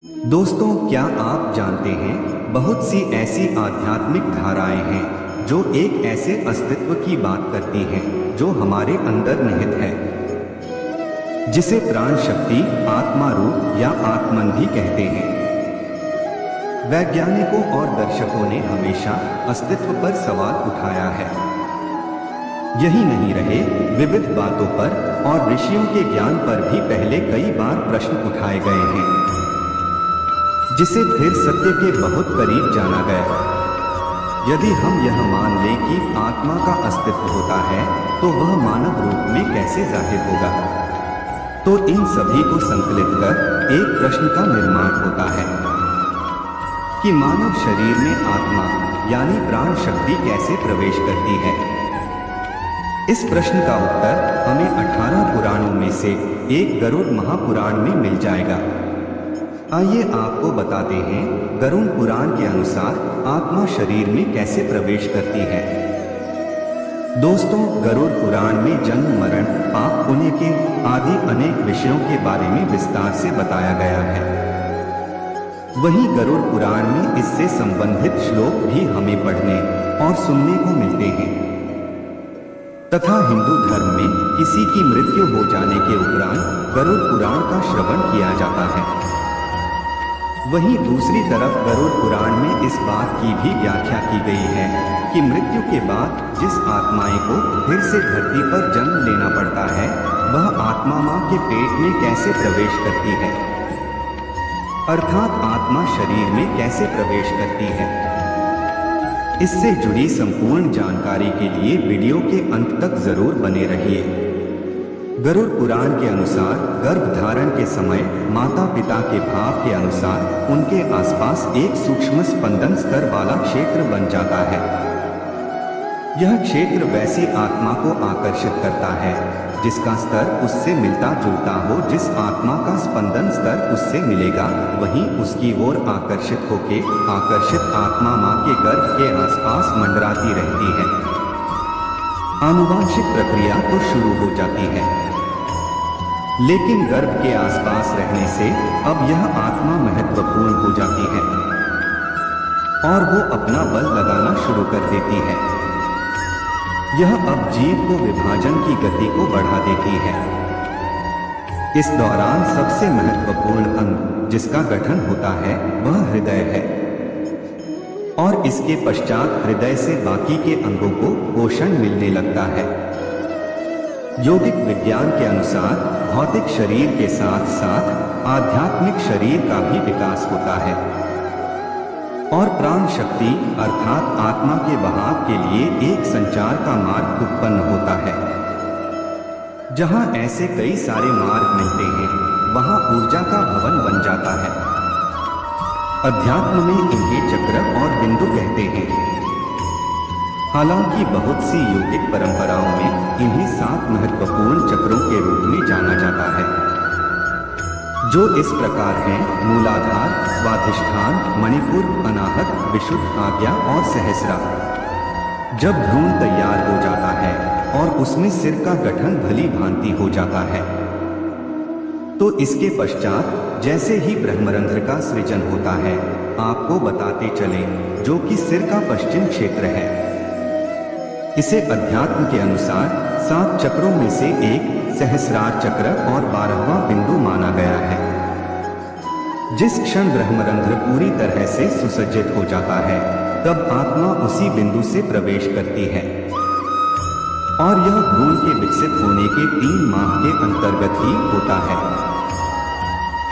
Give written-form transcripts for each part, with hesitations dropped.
दोस्तों, क्या आप जानते हैं बहुत सी ऐसी आध्यात्मिक धाराएं हैं जो एक ऐसे अस्तित्व की बात करती हैं जो हमारे अंदर निहित है, जिसे प्राण शक्ति, आत्मा रूप या आत्मन भी कहते हैं। वैज्ञानिकों और दर्शकों ने हमेशा अस्तित्व पर सवाल उठाया है। यही नहीं रहे, विविध बातों पर और ऋषियों के ज्ञान पर भी पहले कई बार प्रश्न उठाए गए हैं, जिसे फिर सत्य के बहुत करीब जाना गया। यदि हम यह मान लें कि आत्मा का अस्तित्व होता है, तो वह मानव रूप में कैसे जाहिर होगा? तो इन सभी को संकलित कर एक प्रश्न का निर्माण होता है कि मानव शरीर में आत्मा यानी प्राण शक्ति कैसे प्रवेश करती है। इस प्रश्न का उत्तर हमें 18 पुराणों में से एक गरुड़ महापुराण में मिल जाएगा। आइए आपको बताते हैं गरुड़ पुराण के अनुसार आत्मा शरीर में कैसे प्रवेश करती है। दोस्तों, गरुड़ पुराण में जन्म, मरण, पाप, पुण्य के आदि अनेक विषयों के बारे में विस्तार से बताया गया है। वहीं गरुड़ पुराण में इससे संबंधित श्लोक भी हमें पढ़ने और सुनने को मिलते हैं। तथा हिंदू धर्म में किसी की मृत्यु हो जाने के उपरांत गरुड़ पुराण का श्रवण किया जाता है। वहीं दूसरी तरफ गरुड़ पुराण में इस बात की भी व्याख्या की गई है कि मृत्यु के बाद जिस आत्माएं को फिर से धरती पर जन्म लेना पड़ता है, वह आत्मा मां के पेट में कैसे प्रवेश करती है, अर्थात आत्मा शरीर में कैसे प्रवेश करती है। इससे जुड़ी संपूर्ण जानकारी के लिए वीडियो के अंत तक जरूर बने रहिए। गरुड़ पुराण के अनुसार गर्भ धारण के समय माता पिता के भाव के अनुसार उनके आसपास एक सूक्ष्म स्पंदन स्तर वाला क्षेत्र बन जाता है। यह क्षेत्र वैसी आत्मा को आकर्षित करता है जिसका स्तर उससे मिलता जुलता हो। जिस आत्मा का स्पंदन स्तर उससे मिलेगा, वहीं उसकी ओर आकर्षित होके आकर्षित आत्मा मां के गर्भ के आसपास मंडराती रहती है। आनुवांशिक प्रक्रिया तो शुरू हो जाती है, लेकिन गर्भ के आसपास रहने से अब यह आत्मा महत्वपूर्ण हो जाती है और वो अपना बल लगाना शुरू कर देती है। यह अब जीव को विभाजन की गति को बढ़ा देती है। इस दौरान सबसे महत्वपूर्ण अंग जिसका गठन होता है वह हृदय है, और इसके पश्चात हृदय से बाकी के अंगों को पोषण मिलने लगता है। योगिक विज्ञान के अनुसार भौतिक शरीर के साथ साथ आध्यात्मिक शरीर का भी विकास होता है और प्राण शक्ति अर्थात आत्मा के बहाव के लिए एक संचार का मार्ग उत्पन्न होता है। जहां ऐसे कई सारे मार्ग मिलते हैं, वहां ऊर्जा का भवन बन जाता है। अध्यात्म में इन्हें चक्र और बिंदु कहते हैं। हालांकि बहुत सी योगिक परंपराओं में इन्हें 7 महत्वपूर्ण चक्रों के रूप में जाना जाता है, जो इस प्रकार हैं: मूलाधार, स्वाधिष्ठान, मणिपुर, अनाहत, विशुद्ध, आज्ञा और सहस्रा। जब भ्रूण तैयार हो जाता है और उसमें सिर का गठन भली भांति हो जाता है, तो इसके पश्चात जैसे ही ब्रह्मरंध्र का सृजन होता है, आपको बताते चलें, जो कि सिर का पश्चिम क्षेत्र है। इसे अध्यात्म के अनुसार 7 चक्रों में से एक सहस्रार चक्र और 12वां बिंदु माना गया है। जिस क्षण ब्रह्मरंध्र पूरी तरह से सुसज्जित हो जाता है, तब आत्मा उसी बिंदु से प्रवेश करती है और यह भ्रूण के विकसित होने के 3 माह के अंतर्गत ही होता है।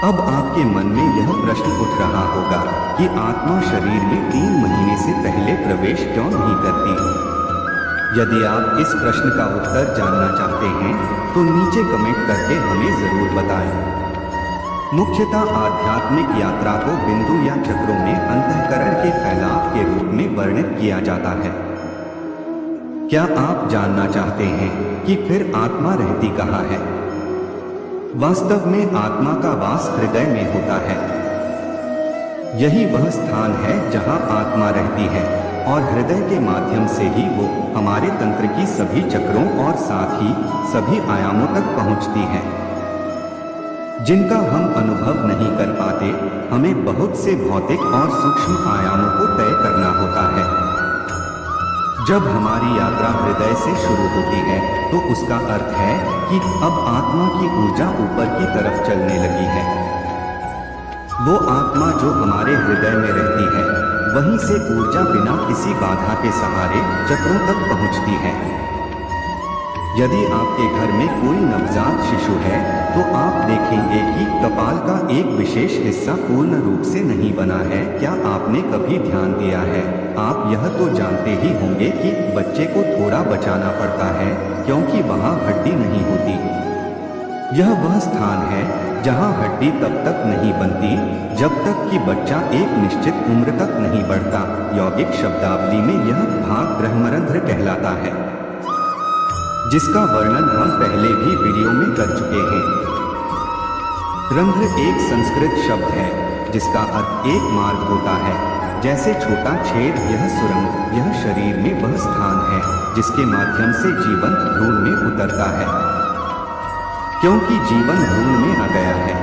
अब आपके मन में यह प्रश्न उठ रहा होगा कि आत्मा शरीर में 3 महीने से पहले प्रवेश क्यों नहीं करती? यदि आप इस प्रश्न का उत्तर जानना चाहते हैं, तो नीचे कमेंट करके हमें जरूर बताएं। मुख्यतः आध्यात्मिक यात्रा को बिंदु या चक्रों में अंतःकरण के फैलाव के रूप में वर्णित किया जाता है। क्या आप जानना चाहते हैं कि फिर आत्मा रहती कहाँ है? वास्तव में आत्मा का वास हृदय में होता है। यही वह स्थान है जहाँ आत्मा रहती है और हृदय के माध्यम से ही वो हमारे तंत्र की सभी चक्रों और साथ ही सभी आयामों तक पहुँचती है। जिनका हम अनुभव नहीं कर पाते। हमें बहुत से भौतिक और सूक्ष्म आयामों को तय करना होता है। जब हमारी यात्रा हृदय से शुरू होती है तो उसका अर्थ है कि अब आत्मा की ऊर्जा ऊपर की तरफ चलने लगी है। वो आत्मा जो हमारे हृदय में रहती है, वहीं से ऊर्जा बिना किसी बाधा के सहारे चक्रों तक पहुंचती है। यदि आपके घर में कोई नवजात शिशु है तो आप देखेंगे कि कपाल का एक विशेष हिस्सा पूर्ण रूप से नहीं बना है। क्या आपने कभी ध्यान दिया है? आप यह तो जानते ही होंगे कि बच्चे को थोड़ा बचाना पड़ता है क्योंकि वहाँ हड्डी नहीं होती। यह वह स्थान है जहाँ हड्डी तब तक नहीं बनती जब तक कि बच्चा एक निश्चित उम्र तक नहीं बढ़ता। यौगिक शब्दावली में यह भाग ब्रह्मरंध्र कहलाता है, जिसका वर्णन हम पहले भी वीडियो में कर चुके हैं। रंध्र एक संस्कृत शब्द है जिसका अर्थ एक मार्ग होता है। जैसे छोटा छेद, यह सुरंग, यह शरीर में वह स्थान है जिसके माध्यम से जीवन भ्रूण में उतरता है, क्योंकि जीवन भ्रूण में आ गया है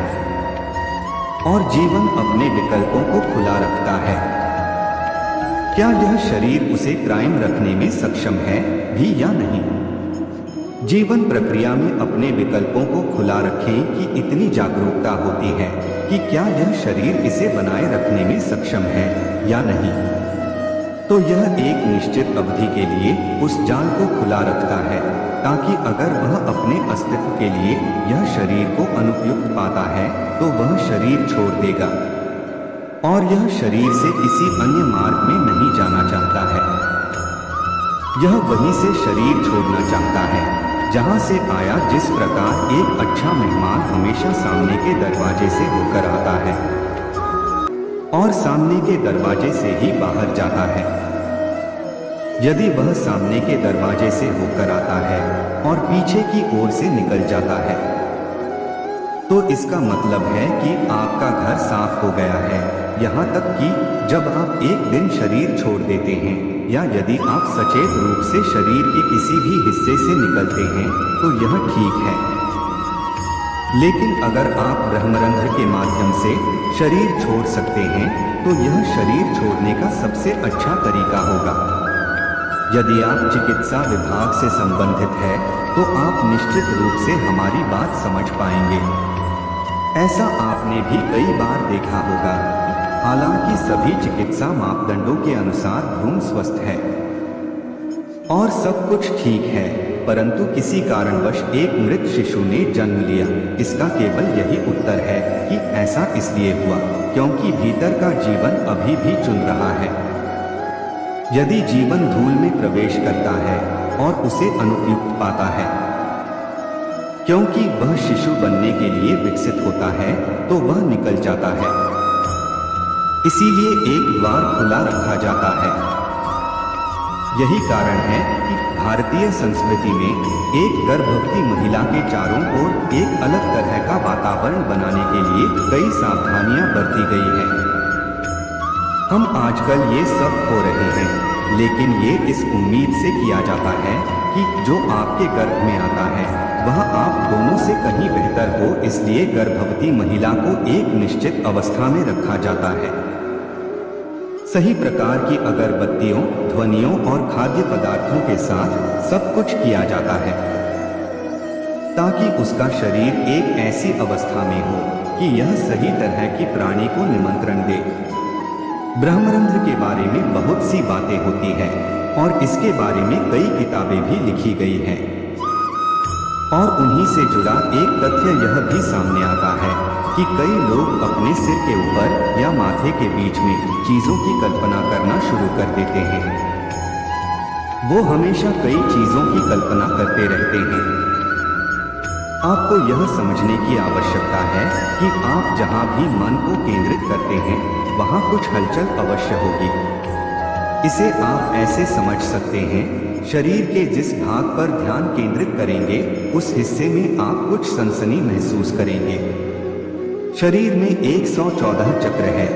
और जीवन अपने विकल्पों को खुला रखता है। क्या यह शरीर उसे कायम रखने में सक्षम है भी या नहीं? जीवन प्रक्रिया में अपने विकल्पों को खुला रखें कि इतनी जागरूकता होती है कि क्या यह शरीर इसे बनाए रखने में सक्षम है या नहीं। तो यह एक निश्चित अवधि के लिए उस जाल को खुला रखता है ताकि अगर वह अपने अस्तित्व के लिए यह शरीर को अनुपयुक्त पाता है तो वह शरीर छोड़ देगा और यह शरीर से किसी अन्य मार्ग में नहीं जाना चाहता है। यह वहीं से शरीर छोड़ना चाहता है जहां से आया। जिस प्रकार एक अच्छा मेहमान हमेशा सामने के दरवाजे से होकर आता है और सामने के दरवाजे से ही बाहर जाता है। यदि वह सामने के दरवाजे से होकर आता है और पीछे की ओर से निकल जाता है तो इसका मतलब है कि आपका घर साफ हो गया है। यहाँ तक कि जब आप एक दिन शरीर छोड़ देते हैं या यदि आप सचेत रूप से शरीर के किसी भी हिस्से से निकलते हैं तो यह ठीक है। लेकिन अगर आप ब्रह्मरंध्र के माध्यम से शरीर छोड़ सकते हैं तो यह शरीर छोड़ने का सबसे अच्छा तरीका होगा। यदि आप चिकित्सा विभाग से संबंधित है तो आप निश्चित रूप से हमारी बात समझ पाएंगे। ऐसा आपने भी कई बार देखा होगा। हालांकि सभी चिकित्सा मापदंडों के अनुसार भ्रूण स्वस्थ है और सब कुछ ठीक है, परंतु किसी कारणवश एक मृत शिशु ने जन्म लिया। इसका केवल यही उत्तर है कि ऐसा इसलिए हुआ क्योंकि भीतर का जीवन अभी भी चुन रहा है। यदि जीवन धूल में प्रवेश करता है और उसे अनुपयुक्त पाता है क्योंकि वह शिशु बनने के लिए विकसित होता है तो वह निकल जाता है। इसीलिए एक द्वार खुला रखा जाता है। यही कारण है कि भारतीय संस्कृति में एक गर्भवती महिला के चारों ओर एक अलग तरह का वातावरण बनाने के लिए कई सावधानियां बरती गई है। हम आजकल ये सब खो रहे हैं, लेकिन ये इस उम्मीद से किया जाता है कि जो आपके गर्भ में आता है वह आप दोनों से कहीं बेहतर हो, इसलिए गर्भवती महिला को एक निश्चित अवस्था में रखा जाता है। सही प्रकार की अगरबत्तियों, ध्वनियों और खाद्य पदार्थों के साथ सब कुछ किया जाता है ताकि उसका शरीर एक ऐसी अवस्था में हो कि यह सही तरह की प्राणी को निमंत्रण दे। ब्रह्मरंध्र के बारे में बहुत सी बातें होती हैं और इसके बारे में कई किताबें भी लिखी गई हैं और उन्हीं से जुड़ा एक तथ्य यह भी सामने आता है कि कई लोग अपने सिर के ऊपर या माथे के बीच में चीजों की कल्पना करना शुरू कर देते हैं। वो हमेशा कई चीजों की कल्पना करते रहते हैं। आपको यह समझने की आवश्यकता है कि आप जहां भी मन को केंद्रित करते हैं वहां कुछ हलचल अवश्य होगी। इसे आप ऐसे समझ सकते हैं, शरीर के जिस भाग पर ध्यान केंद्रित करेंगे उस हिस्से में आप कुछ सनसनी महसूस करेंगे। शरीर में 114 चक्र है,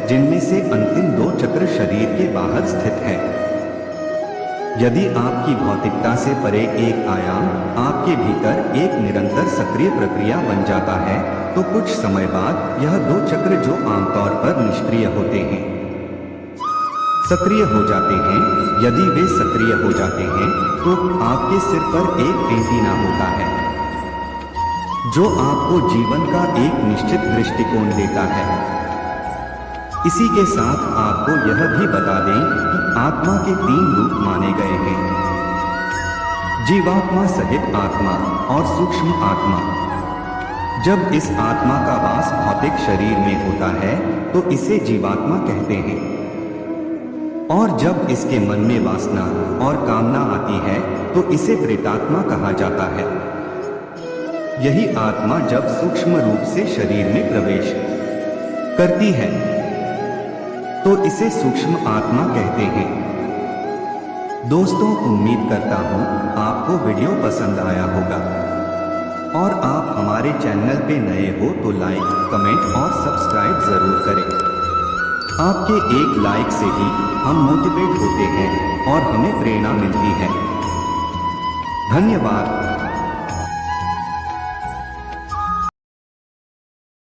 जिनमें से अंतिम 2 चक्र शरीर के बाहर स्थित है। यदि आपकी भौतिकता से परे एक आयाम आपके भीतर एक निरंतर सक्रिय प्रक्रिया बन जाता है, तो कुछ समय बाद यह दो चक्र जो आमतौर पर निष्क्रिय होते हैं सक्रिय हो जाते हैं। यदि वे सक्रिय हो जाते हैं तो आपके सिर पर एक एंटीना होता है जो आपको जीवन का एक निश्चित दृष्टिकोण देता है। इसी के साथ आपको यह भी बता दें कि आत्मा के 3 रूप माने गए हैं, जीवात्मा सहित आत्मा और सूक्ष्म आत्मा। जब इस आत्मा का वास भौतिक शरीर में होता है तो इसे जीवात्मा कहते हैं, और जब इसके मन में वासना और कामना आती है तो इसे प्रेतात्मा कहा जाता है। यही आत्मा जब सूक्ष्म रूप से शरीर में प्रवेश करती है तो इसे सूक्ष्म आत्मा कहते हैं। दोस्तों, उम्मीद करता हूं आपको वीडियो पसंद आया होगा, और आप हमारे चैनल पे नए हो तो लाइक, कमेंट और सब्सक्राइब जरूर करें। आपके एक लाइक से ही हम मोटिवेट होते हैं और हमें प्रेरणा मिलती है। धन्यवाद।